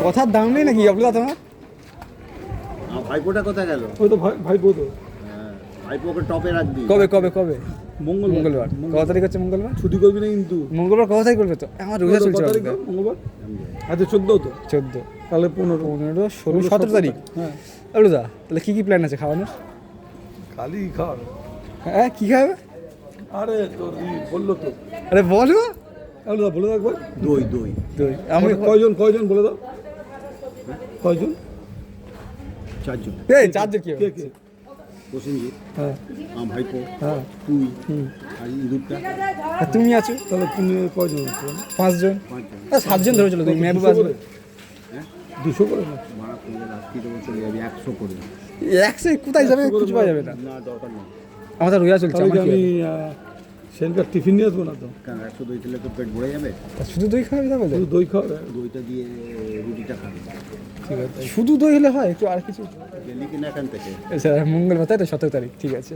কথার দাম নেই নাকি অবলা তোমার? ভাইপোটা কোথায় গেল? ওই তো ভাইপো তো। হ্যাঁ, ভাইপোকে টপে রাখবি। কবে কবে কবে? মঙ্গলবার। কত তারিখ হচ্ছে মঙ্গলবার? ছুটি করবি না কিন্তু। মঙ্গলবার কত তারিখ করবে তো? আমার রোজা চলছে। মঙ্গলবার আচ্ছা 14 তো, 14 তাহলে 15 15 16 17 তারিখ। হ্যাঁ রোজা তাহলে কি কি প্ল্যান আছে খাওয়ানোর? খালি খাওয়াবে। হ্যাঁ কি খাবে? আরে তোর বললো তো। আরে বলো বলে দাও দই দই দই আমি কয়জন বলে দাও, কয়জন? 4 জন। এই চারজন কি কে হবে? কে? প্রসেনজিৎ, হ্যাঁ ভাইপো, হ্যাঁ তুই আর ইঁদুরটা। আর তুমি আছো তাহলে তুমি কয়জন আছো? 5 জন। 7 জন ধরে চলো, তুমি মেহবুব আসবে। হ্যাঁ 200 করে না? ভাড়া করে রাত্রি দেবো, চলে যাবি 100 করে। 100 কোথায় যাবে? খুঁজে পাওয়া যাবে না। না দরকার নেই। আমাদের রোজা চলছে। তাহলে কি আমার কি আমি হবে? সেনকার টিফিন নিয়ে আসবো না তো? কারণ 100 দই খেলে তো পেট ভরে যাবে। শুধু দই খাবে না বলে? শুধু দই খাওয়াবে? দইটা দিয়ে রুটিটা খাবে। ঠিক আছে। শুধু দই হলে হয়? একটু আর কিছু? গেলি কিনা এখান থেকে? আচ্ছা মঙ্গলবার তাই তো 17 তারিখ, ঠিক আছে।